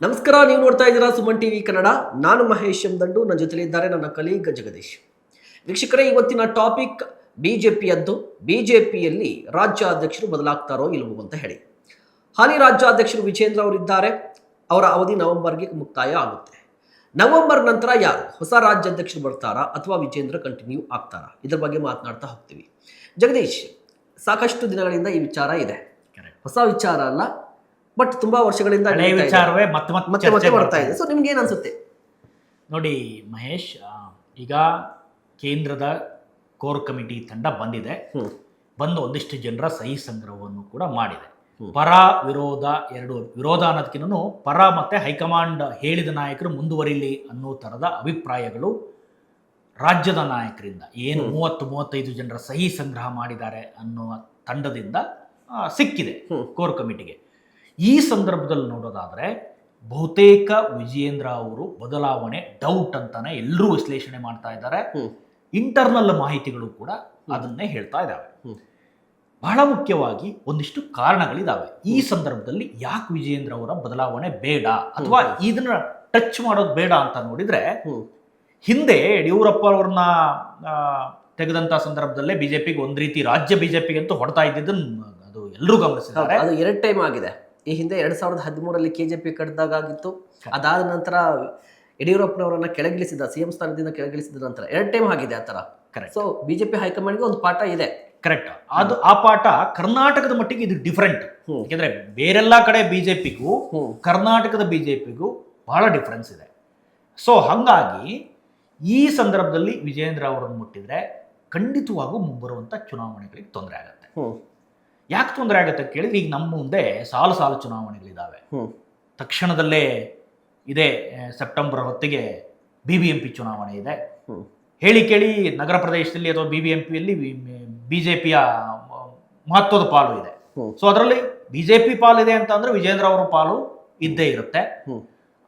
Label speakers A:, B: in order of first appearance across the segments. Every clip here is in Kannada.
A: ನಮಸ್ಕಾರ, ನೀವು ನೋಡ್ತಾ ಇದ್ದೀರಾ ಸುಮನ್ ಟಿವಿ ಕನ್ನಡ. ನಾನು ಮಹೇಶ್ ಎಂ ದಂಡು, ನನ್ನ ಜೊತೆಲಿದ್ದಾರೆ ನನ್ನ ಕಲೀಗ್ ಜಗದೀಶ್. ವೀಕ್ಷಕರೇ, ಇವತ್ತಿನ ಟಾಪಿಕ್ ಬಿಜೆಪಿಯದ್ದು. ಬಿಜೆಪಿಯಲ್ಲಿ ರಾಜ್ಯಾಧ್ಯಕ್ಷರು ಬದಲಾಗ್ತಾರೋ ಇಲ್ಲವೋ ಅಂತ ಹೇಳಿ. ಹಾಲಿ ರಾಜ್ಯಾಧ್ಯಕ್ಷರು ವಿಜೇಂದ್ರ ಅವರಿದ್ದಾರೆ. ಅವರ ಅವಧಿ ನವೆಂಬರ್ಗೆ ಮುಕ್ತಾಯ ಆಗುತ್ತೆ. ನವೆಂಬರ್ ನಂತರ ಯಾರು ಹೊಸ ರಾಜ್ಯಾಧ್ಯಕ್ಷರು ಬರ್ತಾರಾ ಅಥವಾ ವಿಜೇಂದ್ರ ಕಂಟಿನ್ಯೂ ಆಗ್ತಾರಾ, ಇದ್ರ ಬಗ್ಗೆ ಮಾತನಾಡ್ತಾ ಹೋಗ್ತೀವಿ. ಜಗದೀಶ್, ಸಾಕಷ್ಟು ದಿನಗಳಿಂದ ಈ ವಿಚಾರ ಇದೆ, ಹೊಸ ವಿಚಾರ ಅಲ್ಲ, ಬಟ್ ತುಂಬಾ ವರ್ಷಗಳಿಂದ
B: ವಿಚಾರವೇ ಮತ್ತೆ
A: ಬರ್ತಾ ಇದೆ. ಸೊ ನಿಮ್ಗೆ ಏನ್ ಅನ್ಸುತ್ತೆ?
B: ನೋಡಿ ಮಹೇಶ್, ಈಗ ಕೇಂದ್ರದ ಕೋರ್ ಕಮಿಟಿ ತಂಡ ಬಂದಿದೆ. ಬಂದು ಒಂದಿಷ್ಟು ಜನರ ಸಹಿ ಸಂಗ್ರಹವನ್ನು ಕೂಡ ಮಾಡಿದೆ. ಪರ ವಿರೋಧ ವಿರೋಧ ಅನ್ನೋದಕ್ಕಿಂತ ಪರ ಮತ್ತೆ ಹೈಕಮಾಂಡ್ ಹೇಳಿದ ನಾಯಕರು ಮುಂದುವರಿಲಿ ಅನ್ನೋ ತರದ ಅಭಿಪ್ರಾಯಗಳು ರಾಜ್ಯದ ನಾಯಕರಿಂದ ಏನು 30-35 ಜನರ ಸಹಿ ಸಂಗ್ರಹ ಮಾಡಿದ್ದಾರೆ ಅನ್ನುವ ತಂಡದಿಂದ ಸಿಕ್ಕಿದೆ ಕೋರ್ ಕಮಿಟಿಗೆ. ಈ ಸಂದರ್ಭದಲ್ಲಿ ನೋಡೋದಾದ್ರೆ ಬಹುತೇಕ ವಿಜಯೇಂದ್ರ ಅವರು ಬದಲಾವಣೆ ಡೌಟ್ ಅಂತಾನೆ ಎಲ್ಲರೂ ವಿಶ್ಲೇಷಣೆ ಮಾಡ್ತಾ ಇದ್ದಾರೆ. ಇಂಟರ್ನಲ್ ಮಾಹಿತಿಗಳು ಕೂಡ ಅದನ್ನೇ ಹೇಳ್ತಾ ಇದ್ದಾವೆ. ಬಹಳ ಮುಖ್ಯವಾಗಿ ಒಂದಿಷ್ಟು ಕಾರಣಗಳಿದಾವೆ. ಈ ಸಂದರ್ಭದಲ್ಲಿ ಯಾಕೆ ವಿಜಯೇಂದ್ರ ಅವರ ಬದಲಾವಣೆ ಬೇಡ ಅಥವಾ ಇದನ್ನ ಟಚ್ ಮಾಡೋದು ಬೇಡ ಅಂತ ನೋಡಿದ್ರೆ, ಹಿಂದೆ ಯಡಿಯೂರಪ್ಪ ಅವ್ರನ್ನ ತೆಗೆದಂತ ಸಂದರ್ಭದಲ್ಲೇ ಬಿಜೆಪಿಗೆ ಒಂದ್ ರೀತಿ ರಾಜ್ಯ ಬಿಜೆಪಿಗೆ ಅಂತೂ ಹೊಡ್ತಾ ಇದ್ದಿದ್ದನ್ನು ಅದು ಎಲ್ಲರೂ ಗಮನಿಸಿದ್ದಾರೆ.
A: ಅದು 2 ಟೈಮ್ ಆಗಿದೆ. ಈ ಹಿಂದೆ 2013 ಕೆಜೆಪಿ ಕಡ್ದಾಗ ಆಗಿತ್ತು. ಅದಾದ ನಂತರ ಯಡಿಯೂರಪ್ಪನವರನ್ನ ಕೆಳಗಿಳಿಸಿದ, ಸಿಎಂ ಸ್ಥಾನದಿಂದ ಕೆಳಗಿಳಿಸಿದ ನಂತರ 2 ಟೈಮ್ ಆಗಿದೆ ಆ ತರ. ಕರೆಕ್ಟ್. ಸೊ ಬಿಜೆಪಿ ಹೈಕಮಾಂಡ್ಗೆ ಒಂದು ಪಾಠ ಇದೆ.
B: ಕರೆಕ್ಟ್. ಅದು ಆ ಪಾಠ ಕರ್ನಾಟಕದ ಮಟ್ಟಿಗೆ ಇದು ಡಿಫರೆಂಟ್. ಯಾಕಂದ್ರೆ ಬೇರೆಲ್ಲಾ ಕಡೆ ಬಿಜೆಪಿಗೂ ಕರ್ನಾಟಕದ ಬಿಜೆಪಿಗೂ ಬಹಳ ಡಿಫರೆನ್ಸ್ ಇದೆ. ಸೊ ಹಂಗಾಗಿ ಈ ಸಂದರ್ಭದಲ್ಲಿ ವಿಜಯೇಂದ್ರ ಅವರನ್ನು ಮುಟ್ಟಿದ್ರೆ ಖಂಡಿತವಾಗೂ ಮುಂಬರುವಂತ ಚುನಾವಣೆಗಳಿಗೆ ತೊಂದರೆ ಆಗುತ್ತೆ. ಯಾಕೆ ತೊಂದರೆ ಆಗುತ್ತೆ ಕೇಳಿದ್ರೆ, ಈಗ ನಮ್ಮ ಮುಂದೆ ಸಾಲು ಚುನಾವಣೆಗಳಿದ್ದಾವೆ. ತಕ್ಷಣದಲ್ಲೇ ಇದೆ, ಸೆಪ್ಟೆಂಬರ್ ಹೊತ್ತಿಗೆ BBMP ಚುನಾವಣೆ ಇದೆ. ಹೇಳಿ ಕೇಳಿ ನಗರ ಪ್ರದೇಶದಲ್ಲಿ ಅಥವಾ BBMPಯಲ್ಲಿ ಬಿಜೆಪಿಯ ಮಹತ್ವದ ಪಾಲು ಇದೆ. ಸೊ ಅದರಲ್ಲಿ ಬಿಜೆಪಿ ಪಾಲಿದೆ ಅಂತ ಅಂದ್ರೆ ವಿಜೇಂದ್ರ ಅವರ ಪಾಲು ಇದ್ದೇ ಇರುತ್ತೆ.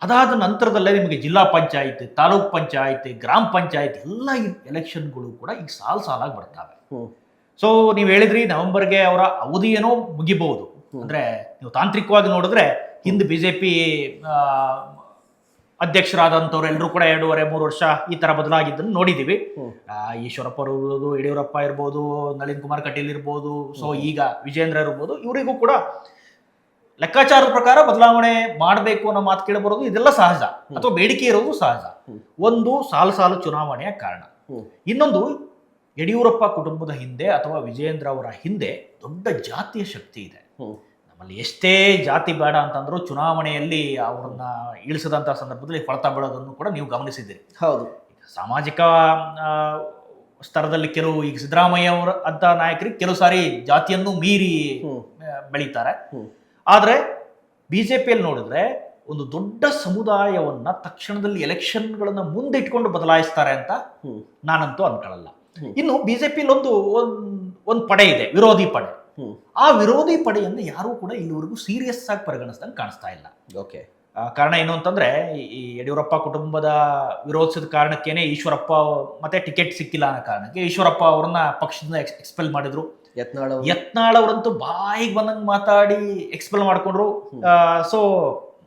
B: ಅದಾದ ನಂತರದಲ್ಲೇ ನಿಮಗೆ ಜಿಲ್ಲಾ ಪಂಚಾಯತ್, ತಾಲೂಕ್ ಪಂಚಾಯತ್, ಗ್ರಾಮ ಪಂಚಾಯತ್ ಎಲ್ಲ ಎಲೆಕ್ಷನ್ಗಳು ಕೂಡ ಈಗ ಸಾಲಾಗಿ ಬರ್ತವೆ. ಸೊ ನೀವು ಹೇಳಿದ್ರಿ ನವೆಂಬರ್ಗೆ ಅವರ ಅವಧಿ ಏನೋ ಮುಗಿಬಹುದು. ಅಂದ್ರೆ ನೀವು ತಾಂತ್ರಿಕವಾಗಿ ನೋಡಿದ್ರೆ ಹಿಂದೆ ಬಿಜೆಪಿ ಅಧ್ಯಕ್ಷರಾದಂಥವ್ರು ಎಲ್ಲರೂ ಕೂಡ 2.5-3 ವರ್ಷ ಈ ತರ ಬದಲಾಗಿದ್ದನ್ನು ನೋಡಿದೀವಿ. ಈಶ್ವರಪ್ಪ ಇರ್ಬೋದು, ಯಡಿಯೂರಪ್ಪ ಇರ್ಬೋದು, ನಳಿನ್ ಕುಮಾರ್ ಕಟೀಲ್ ಇರ್ಬೋದು, ಸೊ ಈಗ ವಿಜೇಂದ್ರ ಇರ್ಬೋದು, ಇವರಿಗೂ ಕೂಡ ಲೆಕ್ಕಾಚಾರದ ಪ್ರಕಾರ ಬದಲಾವಣೆ ಮಾಡಬೇಕು ಅನ್ನೋ ಮಾತು ಕೇಳಬರೋದು ಇದೆಲ್ಲ ಸಹಜ, ಅಥವಾ ಬೇಡಿಕೆ ಇರೋದು ಸಹಜ. ಒಂದು ಸಾಲು ಚುನಾವಣೆಯ ಕಾರಣ. ಇನ್ನೊಂದು, ಯಡಿಯೂರಪ್ಪ ಕುಟುಂಬದ ಹಿಂದೆ ಅಥವಾ ವಿಜಯೇಂದ್ರ ಅವರ ಹಿಂದೆ ದೊಡ್ಡ ಜಾತಿಯ ಶಕ್ತಿ ಇದೆ. ನಮ್ಮಲ್ಲಿ ಎಷ್ಟೇ ಜಾತಿ ಬೇಡ ಅಂತಂದ್ರೂ ಚುನಾವಣೆಯಲ್ಲಿ ಅವ್ರನ್ನ ಇಳಿಸದಂತ ಸಂದರ್ಭದಲ್ಲಿ ಫಲಿತ ಬೀಳೋದನ್ನು ಕೂಡ ನೀವು ಗಮನಿಸಿದ್ದೀರಿ.
A: ಹೌದು.
B: ಸಾಮಾಜಿಕ ಸ್ತರದಲ್ಲಿ ಕೆಲವು, ಈಗ ಸಿದ್ದರಾಮಯ್ಯ ಅವರ ಅಂತ ನಾಯಕರಿಗೆ ಕೆಲವು ಸಾರಿ ಜಾತಿಯನ್ನು ಮೀರಿ ಬೆಳೀತಾರೆ. ಆದ್ರೆ ಬಿಜೆಪಿಯಲ್ಲಿ ನೋಡಿದ್ರೆ ಒಂದು ದೊಡ್ಡ ಸಮುದಾಯವನ್ನ ತಕ್ಷಣದಲ್ಲಿ ಎಲೆಕ್ಷನ್ಗಳನ್ನ ಮುಂದಿಟ್ಕೊಂಡು ಬದಲಾಯಿಸ್ತಾರೆ ಅಂತ ನಾನಂತೂ ಅನ್ಕೊಳ್ಳಲ್ಲ. ಇನ್ನು ಬಿಜೆಪಿಯಲ್ಲಿ ಒಂದು ಪಡೆ ಇದೆ, ವಿರೋಧಿ ಪಡೆ. ಆ ವಿರೋಧಿ ಪಡೆಯನ್ನು ಯಾರೂ ಕೂಡ ಇಲ್ಲಿವರೆಗೂ ಸೀರಿಯಸ್ ಆಗಿ ಪರಿಗಣಿಸಿದಂಗೆ ಕಾಣಿಸ್ತಾ ಇಲ್ಲ.
A: ಓಕೆ.
B: ಕಾರಣ ಏನು ಅಂತಂದ್ರೆ, ಈ ಯಡಿಯೂರಪ್ಪ ಕುಟುಂಬದ ವಿರೋಧಿಸಿದ ಕಾರಣಕ್ಕೇನೆ ಈಶ್ವರಪ್ಪ ಮತ್ತೆ ಟಿಕೆಟ್ ಸಿಕ್ಕಿಲ್ಲ ಅನ್ನೋ ಕಾರಣಕ್ಕೆ ಈಶ್ವರಪ್ಪ ಅವ್ರನ್ನ ಪಕ್ಷದಿಂದ ಎಕ್ಸ್ಪೆಲ್ ಮಾಡಿದ್ರು. ಯತ್ನಾಳ್ ಅವರಂತೂ ಬಾಯಿಗೆ ಬಂದಂಗೆ ಮಾತಾಡಿ ಎಕ್ಸ್ಪೆಲ್ ಮಾಡ್ಕೊಂಡ್ರು. ಸೊ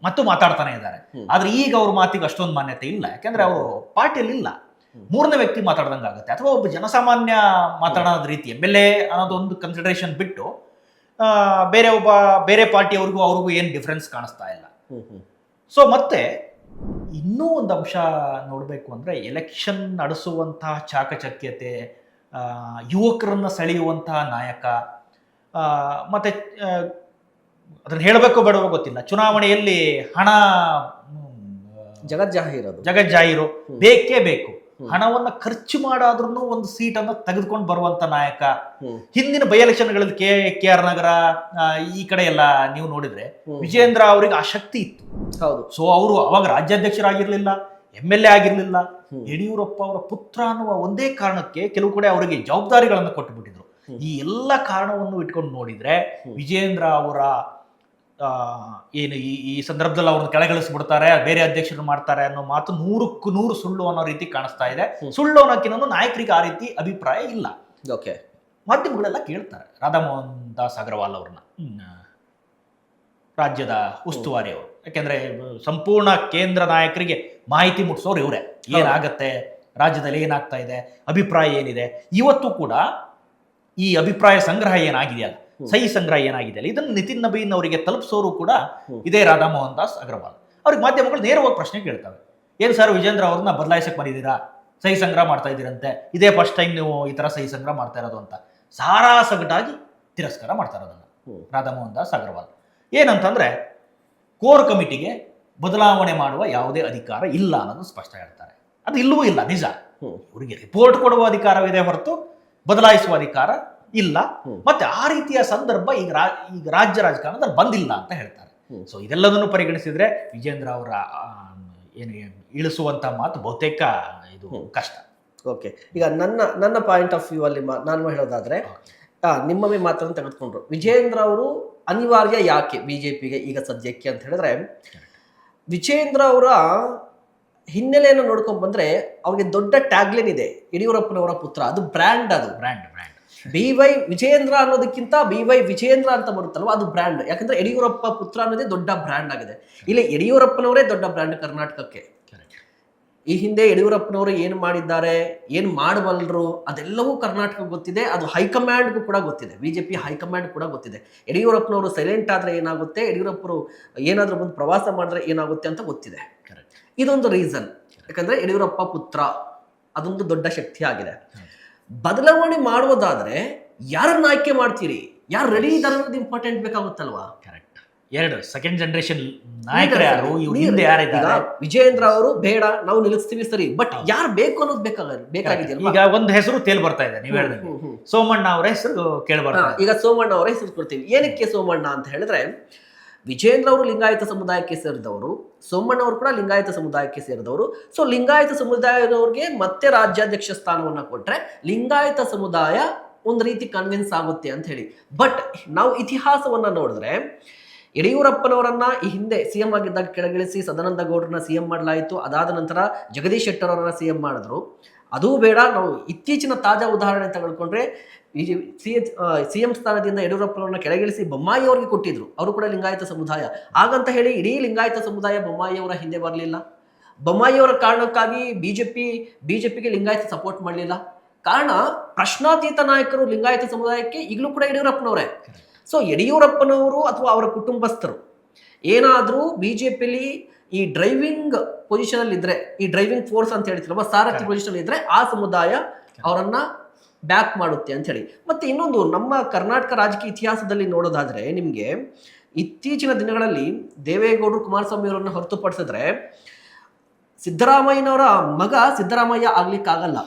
B: ಮತ್ತು ಮಾತಾಡ್ತಾನೆ ಇದ್ದಾರೆ. ಆದ್ರೆ ಈಗ ಅವ್ರ ಮಾತಿಗೆ ಅಷ್ಟೊಂದು ಮಾನ್ಯತೆ ಇಲ್ಲ, ಯಾಕಂದ್ರೆ ಅವರು ಪಾರ್ಟಿಯಲ್ಲಿ ಇಲ್ಲ. 3ನೇ ವ್ಯಕ್ತಿ ಮಾತಾಡ್ದಂಗೆ ಆಗುತ್ತೆ, ಅಥವಾ ಒಬ್ಬ ಜನಸಾಮಾನ್ಯ ಮಾತಾಡೋದ್ ರೀತಿ MLA ಅನ್ನೋದೊಂದು ಕನ್ಸಿಡರೇಷನ್ ಬಿಟ್ಟು ಬೇರೆ ಪಾರ್ಟಿಯವ್ರಿಗೂ ಅವ್ರಿಗೂ ಏನು ಡಿಫ್ರೆನ್ಸ್ ಕಾಣಿಸ್ತಾ ಇಲ್ಲ. ಸೊ ಮತ್ತೆ ಇನ್ನೂ ಒಂದು ಅಂಶ ನೋಡಬೇಕು ಅಂದ್ರೆ, ಎಲೆಕ್ಷನ್ ನಡೆಸುವಂತಹ ಚಾಕಚಕ್ಯತೆ, ಯುವಕರನ್ನ ಸೆಳೆಯುವಂತಹ ನಾಯಕ, ಮತ್ತೆ ಅದನ್ನ ಹೇಳಬೇಕು ಬೇಡವೋ ಗೊತ್ತಿಲ್ಲ, ಚುನಾವಣೆಯಲ್ಲಿ ಹಣ ಜಗಜ್ಜಾಹೀರು ಬೇಕೇ ಬೇಕು. ಹಣವನ್ನ ಖರ್ಚು ಮಾಡಾದ್ರೂ ಒಂದು ಸೀಟನ್ನ ತೆಗೆದುಕೊಂಡು ಬರುವಂತ ನಾಯಕ. ಹಿಂದಿನ ಬೈ ಎಲೆಕ್ಷನ್ಗಳಲ್ಲಿ KR ನಗರ ಈ ಕಡೆ ಎಲ್ಲ ನೀವು ನೋಡಿದ್ರೆ ವಿಜೇಂದ್ರ ಅವರಿಗೆ ಆ ಶಕ್ತಿ ಇತ್ತು.
A: ಹೌದು.
B: ಸೊ ಅವರು ಅವಾಗ ರಾಜ್ಯಾಧ್ಯಕ್ಷರಾಗಿರ್ಲಿಲ್ಲ, MLA ಆಗಿರ್ಲಿಲ್ಲ. ಯಡಿಯೂರಪ್ಪ ಅವರ ಪುತ್ರ ಅನ್ನುವ ಒಂದೇ ಕಾರಣಕ್ಕೆ ಕೆಲವು ಕಡೆ ಅವರಿಗೆ ಜವಾಬ್ದಾರಿಗಳನ್ನು ಕೊಟ್ಟು ಬಿಟ್ಟಿದ್ರು. ಈ ಎಲ್ಲ ಕಾರಣವನ್ನು ಇಟ್ಕೊಂಡು ನೋಡಿದ್ರೆ ವಿಜೇಂದ್ರ ಅವರ ಏನು ಈ ಸಂದರ್ಭದಲ್ಲಿ ಅವ್ರನ್ನ ಕೆಳಗಿಳಿಸ್ಬಿಡ್ತಾರೆ, ಬೇರೆ ಅಧ್ಯಕ್ಷರು ಮಾಡ್ತಾರೆ ಅನ್ನೋ ಮಾತು 100ಕ್ಕೆ 100 ಸುಳ್ಳು ಅನ್ನೋ ರೀತಿ ಕಾಣಿಸ್ತಾ ಇದೆ. ಸುಳ್ಳು ಅನ್ನೋಕ್ಕಿನ್ನೂ ನಾಯಕರಿಗೆ ಆ ರೀತಿ ಅಭಿಪ್ರಾಯ ಇಲ್ಲ.
A: ಓಕೆ.
B: ಮಾಧ್ಯಮಗಳೆಲ್ಲ ಕೇಳ್ತಾರೆ ರಾಧಾ ಮೋಹನ್ ದಾಸ್ ಅಗರ್ವಾಲ್ ಅವ್ರನ್ನ, ರಾಜ್ಯದ ಉಸ್ತುವಾರಿ ಅವರು. ಯಾಕೆಂದ್ರೆ ಸಂಪೂರ್ಣ ಕೇಂದ್ರ ನಾಯಕರಿಗೆ ಮಾಹಿತಿ ಮುಟ್ಟಿಸೋರು ಇವರೇ. ಏನಾಗತ್ತೆ ರಾಜ್ಯದಲ್ಲಿ, ಏನಾಗ್ತಾ ಇದೆ, ಅಭಿಪ್ರಾಯ ಏನಿದೆ. ಇವತ್ತು ಕೂಡ ಈ ಅಭಿಪ್ರಾಯ ಸಂಗ್ರಹ ಏನಾಗಿದೆಯಲ್ಲ, ಸಹಿ ಸಂಗ್ರಹ ಏನಾಗಿದೆಯಲ್ಲ, ಇದನ್ನು ನಿತಿನ್ ನಬೀನ್ ಅವರಿಗೆ ತಲುಪಿಸೋರು ಕೂಡ ಇದೇ ರಾಧಾ ಮೋಹನ್ ದಾಸ್ ಅಗರ್ವಾಲ್. ಅವ್ರಿಗೆ ಮಾಧ್ಯಮಗಳು ನೇರವಾಗಿ ಪ್ರಶ್ನೆ ಕೇಳ್ತವೆ. ಏನು ಸರ್, ವಿಜೇಂದ್ರ ಅವ್ರನ್ನ ಬದಲಾಯಿಸಕ್ಕೆ ಬಂದಿದ್ದೀರಾ, ಸಹಿ ಸಂಗ್ರಹ ಮಾಡ್ತಾ ಇದ್ದೀರಂತೆ, ಇದೇ ಫಸ್ಟ್ ಟೈಮ್ ನೀವು ಈ ಥರ ಸಹಿ ಸಂಗ್ರಹ ಮಾಡ್ತಾ ಇರೋದು ಅಂತ ಸಾರಾಸಗಟಾಗಿ ತಿರಸ್ಕಾರ ಮಾಡ್ತಾ ಇರೋದನ್ನ ರಾಧಾ ಮೋಹನ್ ದಾಸ್ ಅಗರ್ವಾಲ್. ಏನಂತಂದ್ರೆ ಕೋರ್ ಕಮಿಟಿಗೆ ಬದಲಾವಣೆ ಮಾಡುವ ಯಾವುದೇ ಅಧಿಕಾರ ಇಲ್ಲ ಅನ್ನೋದು ಸ್ಪಷ್ಟ ಹೇಳ್ತಾರೆ. ಅದು ಇಲ್ಲವೂ ಇಲ್ಲ, ನಿಜ. ಇವರಿಗೆ ರಿಪೋರ್ಟ್ ಕೊಡುವ ಅಧಿಕಾರವಿದೆ ಹೊರತು ಬದಲಾಯಿಸುವ ಅಧಿಕಾರ ಇಲ್ಲ. ಮತ್ತೆ ಆ ರೀತಿಯ ಸಂದರ್ಭ ಈಗ ರಾಜ್ಯ ರಾಜಕಾರಣದಲ್ಲಿ ಬಂದಿಲ್ಲ ಅಂತ ಹೇಳ್ತಾರೆ. ಸೊ ಇದೆಲ್ಲದನ್ನು ಪರಿಗಣಿಸಿದ್ರೆ ವಿಜೇಂದ್ರ ಅವರ ಏನು ಇಳಿಸುವಂತ ಮಾತು ಬಹುತೇಕ ಇದು ಕಷ್ಟ.
A: ಓಕೆ, ಈಗ ನನ್ನ ಪಾಯಿಂಟ್ ಆಫ್ ವ್ಯೂ ಅಲ್ಲಿ ನಾನು ಹೇಳೋದಾದ್ರೆ, ನಿಮ್ಮವೇ ಮಾತನ್ನು ತೆಗೆದುಕೊಂಡ್ರು. ವಿಜೇಂದ್ರ ಅವರು ಅನಿವಾರ್ಯ ಯಾಕೆ ಬಿಜೆಪಿಗೆ ಈಗ ಸದ್ಯಕ್ಕೆ ಅಂತ ಹೇಳಿದ್ರೆ, ವಿಜೇಂದ್ರ ಅವರ ಹಿನ್ನೆಲೆಯನ್ನು ನೋಡ್ಕೊಂಡ್ ಬಂದ್ರೆ ಅವ್ರಿಗೆ ದೊಡ್ಡ ಟ್ಯಾಗ್ಲೈನ್ ಇದೆ, ಯಡಿಯೂರಪ್ಪನವರ ಪುತ್ರ. ಅದು ಬ್ರ್ಯಾಂಡ್, ಅದು
B: ಬ್ರ್ಯಾಂಡ್
A: BY ವಿಜೇಂದ್ರ ಅನ್ನೋದಕ್ಕಿಂತ BY ವಿಜೇಂದ್ರ ಅಂತ ಬರುತ್ತಲ್ವ, ಅದು ಬ್ರ್ಯಾಂಡ್. ಯಾಕಂದ್ರೆ ಯಡಿಯೂರಪ್ಪ ಪುತ್ರ ಅನ್ನೋದೇ ದೊಡ್ಡ ಬ್ರ್ಯಾಂಡ್ ಆಗಿದೆ. ಇಲ್ಲಿ ಯಡಿಯೂರಪ್ಪನವರೇ ದೊಡ್ಡ ಬ್ರ್ಯಾಂಡ್ ಕರ್ನಾಟಕಕ್ಕೆ. ಈ ಹಿಂದೆ ಯಡಿಯೂರಪ್ಪನವರು ಏನು ಮಾಡಿದ್ದಾರೆ, ಏನು ಮಾಡಬಲ್ಲರು, ಅದೆಲ್ಲವೂ ಕರ್ನಾಟಕ ಗೊತ್ತಿದೆ. ಅದು ಹೈಕಮಾಂಡ್ಗೂ ಕೂಡ ಗೊತ್ತಿದೆ, ಬಿಜೆಪಿ ಹೈಕಮಾಂಡ್ ಕೂಡ ಗೊತ್ತಿದೆ. ಯಡಿಯೂರಪ್ಪನವರು ಸೈಲೆಂಟ್ ಆದ್ರೆ ಏನಾಗುತ್ತೆ, ಯಡಿಯೂರಪ್ಪರು ಏನಾದ್ರೂ ಬಂದು ಪ್ರವಾಸ ಮಾಡಿದ್ರೆ ಏನಾಗುತ್ತೆ ಅಂತ ಗೊತ್ತಿದೆ. ಇದೊಂದು ರೀಸನ್. ಯಾಕಂದ್ರೆ ಯಡಿಯೂರಪ್ಪ ಪುತ್ರ, ಅದೊಂದು ದೊಡ್ಡ ಶಕ್ತಿ ಆಗಿದೆ. ಬದಲಾವಣೆ ಮಾಡುವುದಾದ್ರೆ ಯಾರನ್ನ ಆಯ್ಕೆ ಮಾಡ್ತೀರಿ, ಯಾರು ರೆಡಿ ಇದ್ದಾರೆ ಅನ್ನೋದು ಇಂಪಾರ್ಟೆಂಟ್ ಬೇಕಾಗುತ್ತಲ್ವಾ.
B: ಕರೆಕ್ಟ್. ಎರಡು ಸೆಕೆಂಡ್ ಜನರೇಷನ್ ನಾಯಕರು ಯಾರು, ಹಿಂದೆ ಯಾರಿದ್ದಾರೆ.
A: ವಿಜೇಂದ್ರ ಅವರು ಬೇಡ, ನಾವು ನಿಲ್ಲಿಸ್ತೀವಿ ಸರಿ, ಬಟ್ ಯಾರು ಬೇಕು ಅನ್ನೋದು ಬೇಕಾಗಿದೆ.
B: ಈಗ ಒಂದು ಹೆಸರು ತೇಲ್ ಬರ್ತಾ ಇದೆ, ನೀವು ಹೇಳಿದ್ರೆ ಸೋಮಣ್ಣ ಅವರ ಹೆಸರು ಕೇಳಬಾರ್ದು.
A: ಈಗ ಸೋಮಣ್ಣ ಅವರ ಹೆಸರು ಕೊಡ್ತೀವಿ. ಏನಕ್ಕೆ ಸೋಮಣ್ಣ ಅಂತ ಹೇಳಿದ್ರೆ, ವಿಜೇಂದ್ರ ಅವರು ಲಿಂಗಾಯತ ಸಮುದಾಯಕ್ಕೆ ಸೇರಿದವರು, ಸೋಮಣ್ಣ ಅವರು ಕೂಡ ಲಿಂಗಾಯತ ಸಮುದಾಯಕ್ಕೆ ಸೇರಿದವರು. ಸೊ ಲಿಂಗಾಯತ ಸಮುದಾಯದವ್ರಿಗೆ ಮತ್ತೆ ರಾಜ್ಯಾಧ್ಯಕ್ಷ ಸ್ಥಾನವನ್ನ ಕೊಟ್ರೆ ಲಿಂಗಾಯತ ಸಮುದಾಯ ಒಂದು ರೀತಿ ಕನ್ವಿನ್ಸ್ ಆಗುತ್ತೆ ಅಂತ ಹೇಳಿ. ಬಟ್ ನಾವು ಇತಿಹಾಸವನ್ನ ನೋಡಿದ್ರೆ, ಯಡಿಯೂರಪ್ಪನವರನ್ನ ಈ ಹಿಂದೆ ಸಿಎಂ ಆಗಿದ್ದಾಗ ಕೆಳಗಿಳಿಸಿ ಸದಾನಂದ ಗೌಡ್ರನ್ನ ಸಿಎಂ ಮಾಡಲಾಯಿತು. ಅದಾದ ನಂತರ ಜಗದೀಶ್ ಶೆಟ್ಟರ್ ಅವರನ್ನ ಸಿಎಂ ಮಾಡಿದ್ರು. ಅದೂ ಬೇಡ, ನಾವು ಇತ್ತೀಚಿನ ತಾಜಾ ಉದಾಹರಣೆ ತೆಗೆದುಕೊಂಡ್ರೆ ಸಿಎಂ ಸ್ಥಾನದಿಂದ ಯಡಿಯೂರಪ್ಪನವ್ರನ್ನ ಕೆಳಗಿಳಿಸಿ ಬೊಮ್ಮಾಯಿ ಅವರಿಗೆ ಕೊಟ್ಟಿದ್ರು. ಅವರು ಕೂಡ ಲಿಂಗಾಯತ ಸಮುದಾಯ. ಹಾಗಂತ ಹೇಳಿ ಇಡೀ ಲಿಂಗಾಯತ ಸಮುದಾಯ ಬೊಮ್ಮಾಯಿ ಅವರ ಹಿಂದೆ ಬರಲಿಲ್ಲ. ಬೊಮ್ಮಾಯಿ ಅವರ ಕಾರಣಕ್ಕಾಗಿ ಬಿಜೆಪಿಗೆ ಲಿಂಗಾಯತ ಸಪೋರ್ಟ್ ಮಾಡಲಿಲ್ಲ. ಕಾರಣ ಪ್ರಶ್ನಾತೀತ ನಾಯಕರು ಲಿಂಗಾಯತ ಸಮುದಾಯಕ್ಕೆ ಈಗಲೂ ಕೂಡ ಯಡಿಯೂರಪ್ಪನವರೇ. ಸೊ ಯಡಿಯೂರಪ್ಪನವರು ಅಥವಾ ಅವರ ಕುಟುಂಬಸ್ಥರು ಏನಾದರೂ ಬಿಜೆಪಿಲಿ ಈ ಡ್ರೈವಿಂಗ್ ಪೊಸಿಷನ್ ಅಲ್ಲಿ ಇದ್ರೆ, ಈ ಡ್ರೈವಿಂಗ್ ಫೋರ್ಸ್ ಅಂತ ಹೇಳ್ತಿರಲ್ಲ, ಸಾರಥಿ ಪೊಸಿಷನ್ ಇದ್ರೆ ಆ ಸಮುದಾಯ ಅವರನ್ನ ಬ್ಯಾಕ್ ಮಾಡುತ್ತೆ ಅಂತ ಹೇಳಿ. ಮತ್ತೆ ಇನ್ನೊಂದು, ನಮ್ಮ ಕರ್ನಾಟಕ ರಾಜಕೀಯ ಇತಿಹಾಸದಲ್ಲಿ ನೋಡೋದಾದ್ರೆ ನಿಮ್ಗೆ ಇತ್ತೀಚಿನ ದಿನಗಳಲ್ಲಿ ದೇವೇಗೌಡರು ಕುಮಾರಸ್ವಾಮಿ ಅವರನ್ನ ಹೊರತುಪಡಿಸಿದ್ರೆ ಸಿದ್ದರಾಮಯ್ಯನವರ ಮಗ ಸಿದ್ದರಾಮಯ್ಯ ಆಗ್ಲಿಕ್ಕಾಗಲ್ಲ,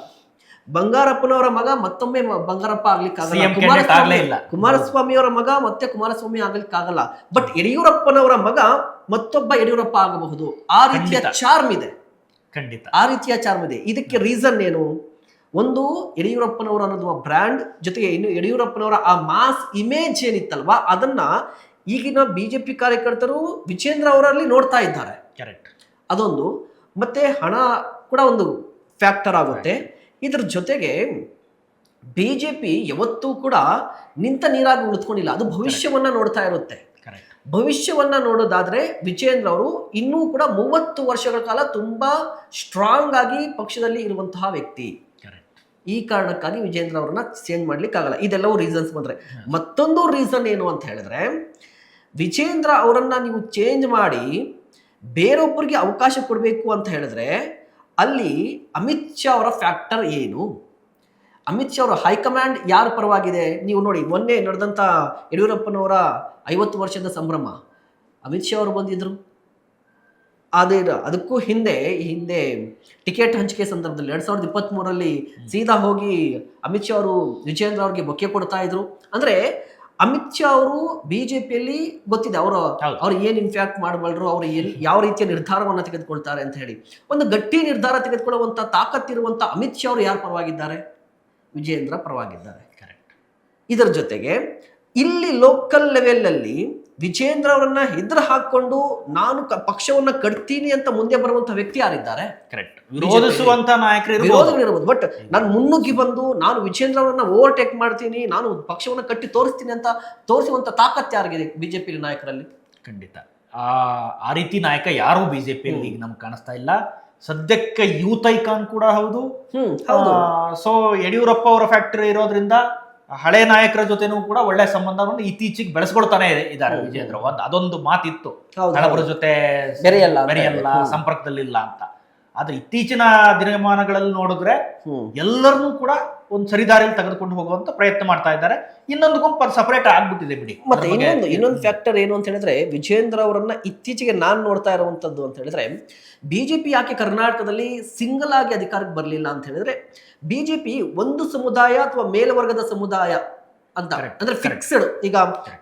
A: ಬಂಗಾರಪ್ಪನವರ ಮಗ ಮತ್ತೊಮ್ಮೆ ಬಂಗಾರಪ್ಪ ಆಗ್ಲಿಕ್ಕಾಗಲ್ಲ, ಕುಮಾರಸ್ವಾಮಿ ಅವರ ಮಗ ಮತ್ತೆ ಕುಮಾರಸ್ವಾಮಿ ಆಗ್ಲಿಕ್ಕಾಗಲ್ಲ. ಬಟ್ ಯಡಿಯೂರಪ್ಪನವರ ಮಗ ಮತ್ತೊಬ್ಬ ಯಡಿಯೂರಪ್ಪ ಆಗಬಹುದು. ಆ ರೀತಿಯ ಚಾರ್ಮ್ ಇದೆ,
B: ಖಂಡಿತ
A: ಆ ರೀತಿಯ ಚಾರ್ಮ್ ಇದೆ. ಇದಕ್ಕೆ ರೀಸನ್ ಏನು? ಒಂದು, ಯಡಿಯೂರಪ್ಪನವರ ಅನ್ನೋದು ಬ್ರ್ಯಾಂಡ್, ಜೊತೆಗೆ ಇನ್ನು ಯಡಿಯೂರಪ್ಪನವರ ಆ ಮಾಸ್ ಇಮೇಜ್ ಏನಿತ್ತಲ್ವಾ, ಅದನ್ನ ಈಗಿನ ಬಿಜೆಪಿ ಕಾರ್ಯಕರ್ತರು ವಿಜೇಂದ್ರ ಅವರಲ್ಲಿ ನೋಡ್ತಾ ಇದ್ದಾರೆ.
B: ಕರೆಕ್ಟ್.
A: ಅದೊಂದು. ಮತ್ತೆ ಹಣ ಕೂಡ ಒಂದು ಫ್ಯಾಕ್ಟರ್ ಆಗುತ್ತೆ. ಇದ್ರ ಜೊತೆಗೆ ಬಿಜೆಪಿ ಯಾವತ್ತೂ ಕೂಡ ನಿಂತ ನೀರಾಗಿ ಉಳಿದುಕೊಂಡಿಲ್ಲ, ಅದು ಭವಿಷ್ಯವನ್ನ ನೋಡ್ತಾ ಇರುತ್ತೆ. ಭವಿಷ್ಯವನ್ನ ನೋಡೋದಾದ್ರೆ ವಿಜೇಂದ್ರ ಅವರು ಇನ್ನೂ ಕೂಡ 30 ವರ್ಷಗಳ ಕಾಲ ತುಂಬಾ ಸ್ಟ್ರಾಂಗ್ ಆಗಿ ಪಕ್ಷದಲ್ಲಿ ಇರುವಂತಹ ವ್ಯಕ್ತಿ. ಈ ಕಾರಣಕ್ಕಾಗಿ ವಿಜೇಂದ್ರ ಅವರನ್ನ ಚೇಂಜ್ ಮಾಡ್ಲಿಕ್ಕೆ ಆಗಲ್ಲ. ಇದೆಲ್ಲವೂ ರೀಸನ್ಸ್ ಬಂದ್ರೆ. ಮತ್ತೊಂದು ರೀಸನ್ ಏನು ಅಂತ ಹೇಳಿದ್ರೆ, ವಿಜೇಂದ್ರ ಅವರನ್ನ ನೀವು ಚೇಂಜ್ ಮಾಡಿ ಬೇರೊಬ್ಬರಿಗೆ ಅವಕಾಶ ಕೊಡಬೇಕು ಅಂತ ಹೇಳಿದ್ರೆ ಅಲ್ಲಿ ಅಮಿತ್ ಶಾ ಅವರ ಫ್ಯಾಕ್ಟರ್ ಏನು? ಅಮಿತ್ ಶಾ ಅವರ ಹೈಕಮಾಂಡ್ ಯಾರ ಪರವಾಗಿದೆ? ನೀವು ನೋಡಿ, ಮೊನ್ನೆ ನಡೆದಂಥ ಯಡಿಯೂರಪ್ಪನವರ 50 ವರ್ಷದ ಸಂಭ್ರಮ, ಅಮಿತ್ ಶಾ ಅವರು ಬಂದಿದ್ರು. ಅದಕ್ಕೂ ಹಿಂದೆ ಟಿಕೆಟ್ ಹಂಚಿಕೆ ಸಂದರ್ಭದಲ್ಲಿ 2023 ಸೀದಾ ಹೋಗಿ ಅಮಿತ್ ಶಾ ಅವರು ವಿಜೇಂದ್ರ ಅವ್ರಿಗೆ ಬೊಕ್ಕೆ ಕೊಡ್ತಾ ಇದ್ರು. ಅಂದ್ರೆ ಅಮಿತ್ ಶಾ ಅವರು ಬಿಜೆಪಿಯಲ್ಲಿ ಗೊತ್ತಿದೆ ಅವ್ರು ಏನ್ ಇನ್ಫ್ಯಾಕ್ಟ್ ಮಾಡಬಲ್ಲರು, ಅವ್ರು ಯಾವ ರೀತಿಯ ನಿರ್ಧಾರವನ್ನ ತೆಗೆದುಕೊಳ್ತಾರೆ ಅಂತ ಹೇಳಿ. ಒಂದು ಗಟ್ಟಿ ನಿರ್ಧಾರ ತೆಗೆದುಕೊಳ್ಳುವಂತ ತಾಕತ್ತಿರುವಂತ ಅಮಿತ್ ಶಾ ಅವರು ಯಾರ ಪರವಾಗಿದ್ದಾರೆ? ವಿಜೇಂದ್ರ ಪರವಾಗಿದ್ದಾರೆ.
B: ಕರೆಕ್ಟ್.
A: ಇದರ ಜೊತೆಗೆ ಇಲ್ಲಿ ಲೋಕಲ್ ಲೆವೆಲ್ ಅಲ್ಲಿ ವಿಜೇಂದ್ರ ಅವರನ್ನ ಎದುರು ಹಾಕೊಂಡು ನಾನು ಪಕ್ಷವನ್ನ ಕಟ್ತೀನಿ ಅಂತ ಮುಂದೆ ಬರುವಂತ ವ್ಯಕ್ತಿ ಯಾರಿದ್ದಾರೆ?
B: ಕರೆಕ್ಟ್. ವಿರೋಧಿಸುವಂತ ನಾಯಕರು.
A: ಬಟ್ ನಾನು ಮುನ್ನುಗ್ಗಿ ಬಂದು ನಾನು ವಿಜೇಂದ್ರ ಅವರನ್ನ ಓವರ್ಟೇಕ್ ಮಾಡ್ತೀನಿ, ನಾನು ಪಕ್ಷವನ್ನ ಕಟ್ಟಿ ತೋರಿಸ್ತೀನಿ ಅಂತ ತೋರಿಸುವಂತ ತಾಕತ್ ಯಾರಿಗಿದೆ ಬಿಜೆಪಿ ನಾಯಕರಲ್ಲಿ?
B: ಖಂಡಿತ. ಆ ರೀತಿ ನಾಯಕ ಯಾರೂ ಬಿಜೆಪಿಯಲ್ಲಿ ಈಗ ನಮ್ಗೆ ಕಾಣಿಸ್ತಾ ಇಲ್ಲ. ಸದ್ಯಕ್ಕೆ ಯೂತ್ ಐಕಾನ್ ಕೂಡ ಹೌದು.
A: ಹೌದು.
B: ಸೊ ಯಡಿಯೂರಪ್ಪ ಅವರ ಫ್ಯಾಕ್ಟರಿ ಇರೋದ್ರಿಂದ ಹಳೆ ನಾಯಕರ ಜೊತೆನೂ ಕೂಡ ಒಳ್ಳೆ ಸಂಬಂಧವನ್ನು ಇತ್ತೀಚೆಗೆ ಬೆಳೆಸ್ಕೊಳ್ತಾನೆ ಇದ್ದಾರೆ ವಿಜೇಂದ್ರ. ಅದೊಂದು ಮಾತಿತ್ತು, ಹಳಬರ ಜೊತೆ ಬೆರೆಯಲ್ಲ, ಸಂಪರ್ಕದಲ್ಲಿಲ್ಲ ಅಂತ. ಆದ್ರೆ ಇತ್ತೀಚಿನ ದಿನಮಾನಗಳಲ್ಲಿ ನೋಡಿದ್ರೆ ಎಲ್ಲರನ್ನೂ ಕೂಡ ಒಂದು ಸರಿದಾರಿಯಲ್ಲಿ ತೆಗೆದುಕೊಂಡು ಹೋಗುವಂತ ಪ್ರಯತ್ನ ಮಾಡ್ತಾ ಇದ್ದಾರೆ. ಇನ್ನೊಂದು ಗುಂಪು ಸಪರೇಟ್ ಆಗ್ಬಿಟ್ಟಿದೆ ಬಿಡಿ.
A: ಮತ್ತೆ ಇನ್ನೊಂದು ಫ್ಯಾಕ್ಟರ್ ಏನು ಅಂತ ಹೇಳಿದ್ರೆ, ವಿಜೇಂದ್ರ ಅವರನ್ನ ಇತ್ತೀಚೆಗೆ ನಾನು ನೋಡ್ತಾ ಇರುವಂತದ್ದು ಅಂತ ಹೇಳಿದ್ರೆ, ಬಿಜೆಪಿ ಯಾಕೆ ಕರ್ನಾಟಕದಲ್ಲಿ ಸಿಂಗಲ್ ಆಗಿ ಅಧಿಕಾರಕ್ಕೆ ಬರಲಿಲ್ಲ ಅಂತ ಹೇಳಿದ್ರೆ, ಬಿಜೆಪಿ ಒಂದು ಸಮುದಾಯ ಅಥವಾ ಮೇಲ್ವರ್ಗದ ಸಮುದಾಯ ಅಂತ ಅಂದ್ರೆ ಫಿಕ್ಸ್ಡ್, ಈಗ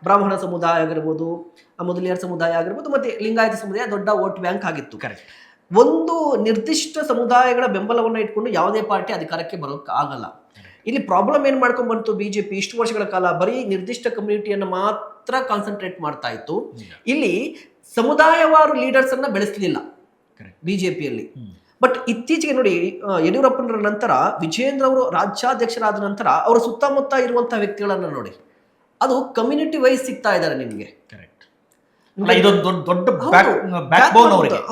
A: ಬ್ರಾಹ್ಮಣ ಸಮುದಾಯ ಆಗಿರ್ಬೋದು, ಮೊದಲಿಯರ್ ಸಮುದಾಯ ಆಗಿರ್ಬೋದು, ಮತ್ತೆ ಲಿಂಗಾಯತ ಸಮುದಾಯ ದೊಡ್ಡ ವೋಟ್ ಬ್ಯಾಂಕ್ ಆಗಿತ್ತು.
B: ಕರೆಕ್ಟ್.
A: ಒಂದು ನಿರ್ದಿಷ್ಟ ಸಮುದಾಯಗಳ ಬೆಂಬಲವನ್ನ ಇಟ್ಕೊಂಡು ಯಾವುದೇ ಪಾರ್ಟಿ ಅಧಿಕಾರಕ್ಕೆ ಬರೋಕ್ ಆಗಲ್ಲ. ಇಲ್ಲಿ ಪ್ರಾಬ್ಲಮ್ ಏನ್ ಮಾಡ್ಕೊಂಡ್ ಬಂತು ಬಿಜೆಪಿ, ಇಷ್ಟು ವರ್ಷಗಳ ಕಾಲ ಬರೀ ನಿರ್ದಿಷ್ಟ ಕಮ್ಯುನಿಟಿಯನ್ನು ಮಾತ್ರ ಕಾನ್ಸಂಟ್ರೇಟ್ ಮಾಡ್ತಾ ಇತ್ತು. ಇಲ್ಲಿ ಸಮುದಾಯವಾರು ಲೀಡರ್ಸ್ ಅನ್ನ ಬೆಳೆಸಲಿಲ್ಲ ಬಿಜೆಪಿಯಲ್ಲಿ. ಬಟ್ ಇತ್ತೀಚೆಗೆ ನೋಡಿ, ಯಡಿಯೂರಪ್ಪನರ ನಂತರ ವಿಜೇಂದ್ರ ಅವರು ರಾಜ್ಯಾಧ್ಯಕ್ಷರಾದ ನಂತರ ಅವರ ಸುತ್ತಮುತ್ತ ಇರುವಂತಹ ವ್ಯಕ್ತಿಗಳನ್ನ ನೋಡಿ, ಅದು ಕಮ್ಯುನಿಟಿ ವೈಸ್ ಸಿಗ್ತಾ ಇದ್ದಾರೆ ನಿಮ್ಗೆ.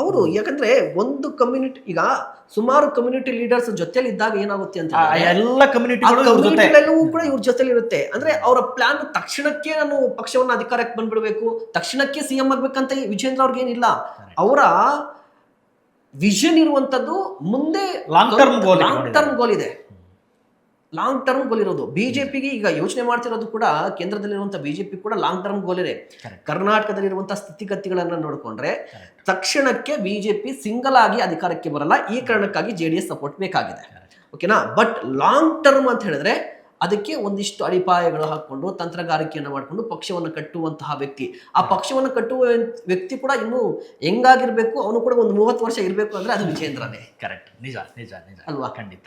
A: ಅವರು ಯಾಕಂದ್ರೆ ಒಂದು ಕಮ್ಯುನಿಟಿ, ಈಗ ಸುಮಾರು ಕಮ್ಯುನಿಟಿ ಲೀಡರ್ಸ್ ಜೊತೆಲಿ ಇದ್ದಾಗ ಏನಾಗುತ್ತೆ ಅಂತ
B: ಎಲ್ಲ
A: ಕಮ್ಯುನಿಟಿಗಳಲ್ಲೂ ಕೂಡ ಇವ್ರ ಜೊತೆಲಿ ಇರುತ್ತೆ. ಅಂದ್ರೆ ಅವರ ಪ್ಲಾನ್ ತಕ್ಷಣಕ್ಕೆ ನಾನು ಪಕ್ಷವನ್ನ ಅಧಿಕಾರಕ್ಕೆ ಬಂದ್ಬಿಡ್ಬೇಕು, ತಕ್ಷಣಕ್ಕೆ ಸಿಎಂ ಆಗ್ಬೇಕಂತ ವಿಜೇಂದ್ರ ಅವ್ರಿಗೇನಿಲ್ಲ. ಅವರ ವಿಷನ್ ಇರುವಂತದ್ದು ಮುಂದೆ ಲಾಂಗ್ ಟರ್ಮ್ ಗೋಲ್ ಇದೆ. ಲಾಂಗ್ ಟರ್ಮ್ ಗೋಲ್ ಇರೋದು ಬಿಜೆಪಿಗೆ. ಈಗ ಯೋಚನೆ ಮಾಡ್ತಿರೋದು ಕೂಡ ಕೇಂದ್ರದಲ್ಲಿರುವಂತಹ ಬಿಜೆಪಿ ಕೂಡ ಲಾಂಗ್ ಟರ್ಮ್ ಗೋಲ್ ಇದೆ. ಕರ್ನಾಟಕದಲ್ಲಿರುವಂತಹ ಸ್ಥಿತಿಗತಿಗಳನ್ನ ನೋಡಿಕೊಂಡ್ರೆ ತಕ್ಷಣಕ್ಕೆ ಬಿಜೆಪಿ ಸಿಂಗಲ್ ಆಗಿ ಅಧಿಕಾರಕ್ಕೆ ಬರಲ್ಲ. ಈ ಕಾರಣಕ್ಕಾಗಿ JDS ಸಪೋರ್ಟ್ ಬೇಕಾಗಿದೆ, ಓಕೆನಾ. ಬಟ್ ಲಾಂಗ್ ಟರ್ಮ್ ಅಂತ ಹೇಳಿದ್ರೆ ಅದಕ್ಕೆ ಒಂದಿಷ್ಟು ಅಡಿಪಾಯಗಳು ಹಾಕೊಂಡು ತಂತ್ರಗಾರಿಕೆಯನ್ನು ಮಾಡಿಕೊಂಡು ಪಕ್ಷವನ್ನು ಕಟ್ಟುವಂತಹ ವ್ಯಕ್ತಿ, ಆ ಪಕ್ಷವನ್ನು ಕಟ್ಟುವ ವ್ಯಕ್ತಿ ಕೂಡ ಇನ್ನೂ ಹೆಂಗಾಗಿರ್ಬೇಕು, ಅವನು ಕೂಡ ಒಂದು 30 ವರ್ಷ ಇರಬೇಕು ಅಂದ್ರೆ ಅದು ವಿಜೇಂದ್ರನೇ.
B: ಕರೆಕ್ಟ್, ನಿಜ ನಿಜ ನಿಜ
A: ಅಲ್ವಾ?
B: ಖಂಡಿತ.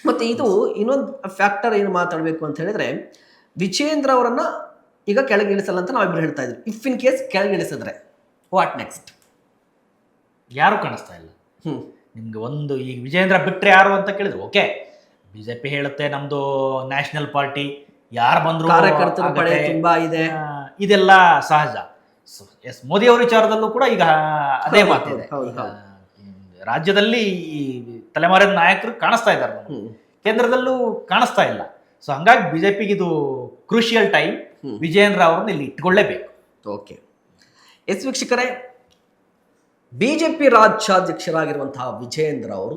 A: ಮತ್ತೆ ಇದು ಇನ್ನೊಂದು ಫ್ಯಾಕ್ಟರ್ ಏನು ಮಾತಾಡಬೇಕು ಅಂತ ಹೇಳಿದ್ರೆ, ವಿಜೇಂದ್ರ ಅವರನ್ನ ಈಗ ಕೆಳಗಿಳಿಸಲ್ಲ ಅಂತ ನಾವಿಬ್ರು ಹೇಳ್ತಾ ಇದ್ವಿ. ಇಫ್ ಇನ್ ಕೇಸ್ ಕೆಳಗಿಳಿಸಿದ್ರೆ ವಾಟ್ ನೆಕ್ಸ್ಟ್?
B: ಯಾರು ಕಾಣಿಸ್ತಾ ಇಲ್ಲ ನಿಮ್ಗೆ. ಒಂದು ಈಗ ವಿಜೇಂದ್ರ ಬಿಟ್ರೆ ಯಾರು ಅಂತ ಕೇಳಿದ್ರು, ಓಕೆ ಬಿಜೆಪಿ ಹೇಳುತ್ತೆ ನಮ್ದು ನ್ಯಾಷನಲ್ ಪಾರ್ಟಿ, ಯಾರು ಬಂದ್ರು
A: ಕಾರ್ಯಕರ್ತರ ಪಡೆ ತುಂಬಾ ಇದೆ,
B: ಇದೆಲ್ಲ ಸಹಜ. ಎಸ್, ಮೋದಿ ಅವರ ವಿಚಾರದಲ್ಲೂ ಕೂಡ ಈಗ ಅದೇ ಮಾತಿದೆ. ರಾಜ್ಯದಲ್ಲಿ ಈ ತಲೆಮಾರಿನ ನಾಯಕರು ಕಾಣಿಸ್ತಾ ಇದ್ದಾರೆ, ಕೇಂದ್ರದಲ್ಲೂ ಕಾಣಿಸ್ತಾ ಇಲ್ಲ. ಸೊ ಹಂಗಾಗಿ ಬಿಜೆಪಿಗೆ ಇದು ಕ್ರೂಷಿಯಲ್ ಟೈಮ್. ವಿಜೇಂದ್ರ ಅವರನ್ನು ಇಲ್ಲಿ ಇಟ್ಕೊಳ್ಳೇಬೇಕು.
A: ಓಕೆ ಎಸ್ ವೀಕ್ಷಕರೇ, ಬಿಜೆಪಿ ರಾಜ್ಯಾಧ್ಯಕ್ಷರಾಗಿರುವಂತಹ ವಿಜೇಂದ್ರ ಅವರು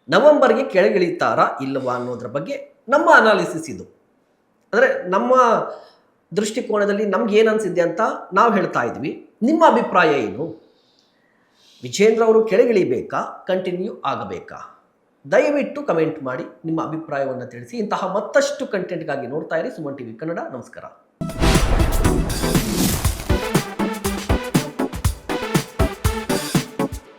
A: ನವೆಂಬರ್ಗೆ ಕೆಳಗಿಳಿತಾರಾ ಇಲ್ಲವಾ ಅನ್ನೋದ್ರ ಬಗ್ಗೆ ನಮ್ಮ ಅನಾಲಿಸಿಸ್ ಇದು. ಅಂದರೆ ನಮ್ಮ ದೃಷ್ಟಿಕೋನದಲ್ಲಿ ನಮ್ಗೆ ಏನು ಅನಿಸಿದೆ ಅಂತ ನಾವು ಹೇಳ್ತಾ ಇದ್ವಿ. ನಿಮ್ಮ ಅಭಿಪ್ರಾಯ ಏನು? ವಿಜೇಂದ್ರ ಅವರು ಕೆಳಗಿಳಿಬೇಕಾ, ಕಂಟಿನ್ಯೂ ಆಗಬೇಕಾ? ದಯವಿಟ್ಟು ಕಮೆಂಟ್ ಮಾಡಿ ನಿಮ್ಮ ಅಭಿಪ್ರಾಯವನ್ನು ತಿಳಿಸಿ. ಇಂತಹ ಮತ್ತಷ್ಟು ಕಂಟೆಂಟ್ಗಾಗಿ ನೋಡ್ತಾ ಇರಿ ಸುಮನ್ ಟಿವಿ ಕನ್ನಡ. ನಮಸ್ಕಾರ.